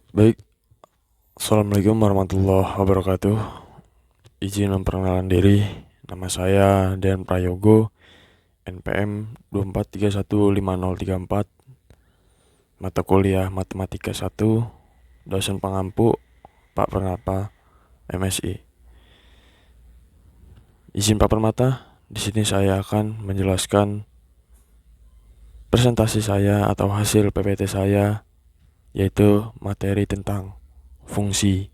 Baik, Assalamualaikum warahmatullahi wabarakatuh. Izin memperkenalkan diri, nama saya Dean Prayogo, NPM 24315034, mata kuliah Matematika 1, dosen pengampu Pak Pranapa, MSI. Izin Pak Permata, di sini saya akan menjelaskan presentasi saya atau hasil PPT saya, yaitu materi tentang fungsi.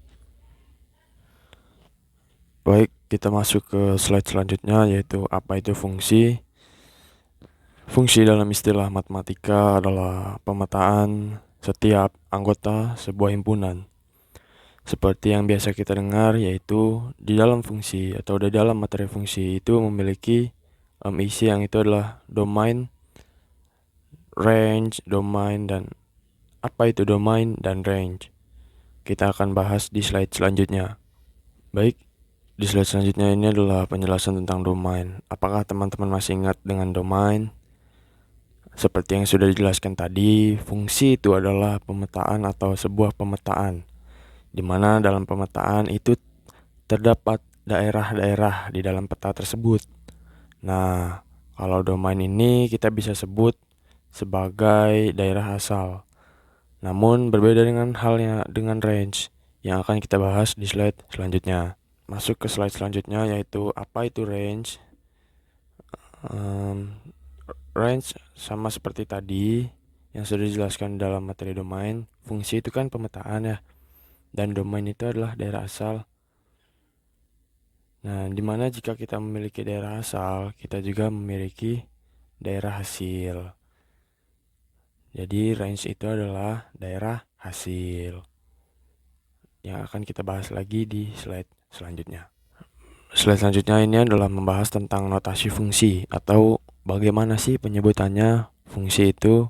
Baik, kita masuk ke slide selanjutnya, yaitu apa itu fungsi. Fungsi dalam istilah matematika adalah pemetaan setiap anggota sebuah himpunan. Seperti yang biasa kita dengar, yaitu di dalam fungsi atau di dalam materi fungsi itu memiliki isi yang itu adalah domain, range, domain, dan apa itu domain dan range. Kita akan bahas di slide selanjutnya. Baik, di slide selanjutnya ini adalah penjelasan tentang domain. Apakah teman-teman masih ingat dengan domain? Seperti yang sudah dijelaskan tadi, fungsi itu adalah pemetaan atau sebuah pemetaan, di mana dalam pemetaan itu terdapat daerah-daerah di dalam peta tersebut. Nah, kalau domain ini kita bisa sebut sebagai daerah asal. Namun berbeda dengan halnya dengan range yang akan kita bahas di slide selanjutnya. Masuk ke slide selanjutnya, yaitu apa itu range. Range sama seperti tadi yang sudah dijelaskan dalam materi domain. Fungsi itu kan pemetaan ya, dan domain itu adalah daerah asal. Nah, dimana jika kita memiliki daerah asal, kita juga memiliki daerah hasil. Jadi range itu adalah daerah hasil yang akan kita bahas lagi di slide selanjutnya. Slide selanjutnya ini adalah membahas tentang notasi fungsi atau bagaimana sih penyebutannya fungsi itu,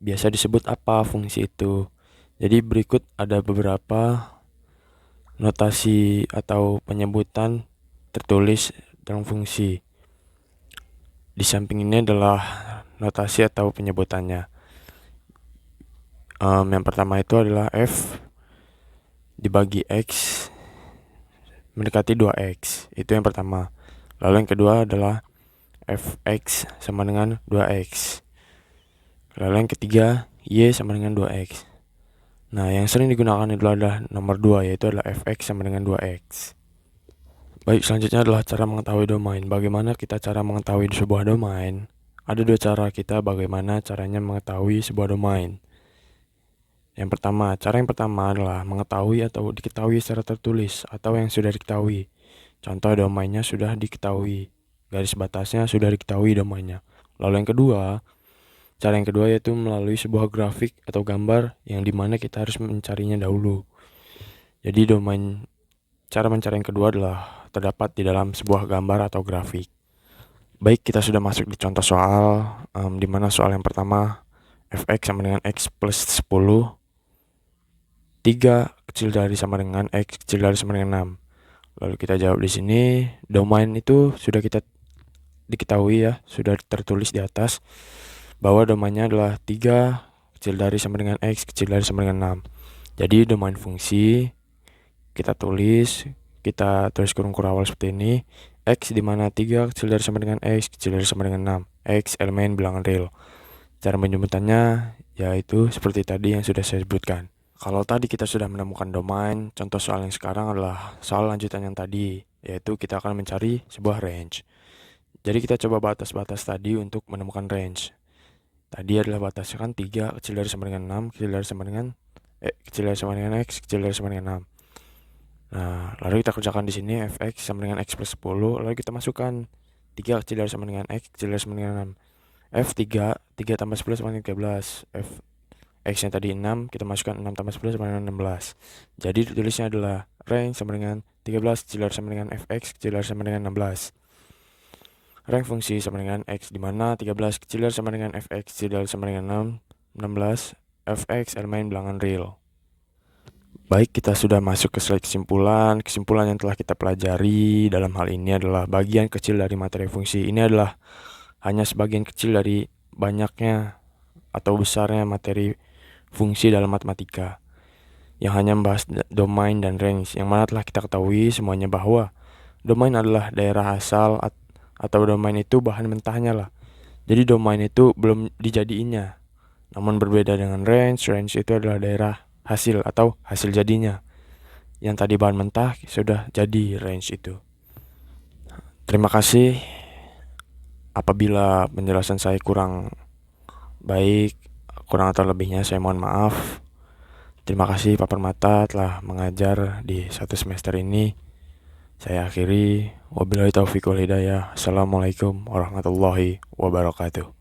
biasa disebut apa fungsi itu. Jadi berikut ada beberapa notasi atau penyebutan tertulis dalam fungsi. Di samping ini adalah notasi atau penyebutannya. Yang pertama itu adalah F dibagi X mendekati 2X. Itu yang pertama. Lalu yang kedua adalah Fx sama dengan 2X. Lalu yang ketiga, Y sama dengan 2X. Nah, yang sering digunakan adalah nomor 2, yaitu adalah Fx sama dengan 2X. Baik, selanjutnya adalah cara mengetahui domain. Bagaimana kita cara mengetahui sebuah domain? Ada dua cara kita bagaimana caranya mengetahui sebuah domain. Cara yang pertama adalah mengetahui atau diketahui secara tertulis atau yang sudah diketahui. Contoh domainnya sudah diketahui, garis batasnya sudah diketahui domainnya. Lalu cara yang kedua yaitu melalui sebuah grafik atau gambar yang dimana kita harus mencarinya dahulu. Jadi cara mencari yang kedua adalah terdapat di dalam sebuah gambar atau grafik. Baik, kita sudah masuk di contoh soal, di mana soal yang pertama Fx sama dengan X plus 10, 3 kecil dari sama dengan X kecil dari sama dengan 6. Lalu kita jawab di sini, domain itu sudah kita diketahui ya, sudah tertulis di atas bahwa domainnya adalah 3 kecil dari sama dengan X kecil dari sama dengan 6. Jadi domain fungsi kita tulis kurung kurawal seperti ini. X di mana 3 kecil dari sama dengan X kecil dari sama dengan 6. X elemen bilangan real. Cara menjemputannya yaitu seperti tadi yang sudah saya sebutkan. Kalau tadi kita sudah menemukan domain, contoh soal yang sekarang adalah soal lanjutan yang tadi, yaitu kita akan mencari sebuah range. Jadi kita coba batas-batas tadi untuk menemukan range. Tadi adalah batasnya kan 3 kecil dari sama dengan 6, kecil dari sama dengan X, kecil dari sama dengan 6. Nah, lalu kita kerjakan di sini Fx sama dengan X plus 10, lalu kita masukkan 3 kecil dari sama dengan X, kecil dari sama dengan 6. F3, 3 tambah 10 sama dengan 13. X yang tadi 6, kita masukkan 6 tambah 10 sama dengan 16. Jadi tulisnya adalah range sama dengan 13 kecil dari sama dengan Fx kecil dari sama dengan 16. Range fungsi sama dengan X, di mana 13 kecil dari sama dengan Fx kecil dari sama dengan 16, Fx elemen bilangan real. Baik, kita sudah masuk ke slide kesimpulan. Kesimpulan yang telah kita pelajari dalam hal ini adalah bagian kecil dari materi fungsi. Ini adalah hanya sebagian kecil dari banyaknya atau besarnya materi fungsi dalam matematika. yang hanya membahas domain dan range, yang mana telah kita ketahui semuanya bahwa domain adalah daerah asal atau domain itu bahan mentahnya lah. Jadi domain itu belum dijadiinnya. Namun berbeda dengan range itu adalah daerah hasil atau hasil jadinya. Yang tadi bahan mentah sudah jadi range itu. Terima kasih. Apabila penjelasan saya kurang baik, kurang atau lebihnya saya mohon maaf. Terima kasih Pak Permata telah mengajar di 1 semester ini. Saya akhiri. Wabillahi taufiq wal hidayah. Assalamualaikum warahmatullahi wabarakatuh.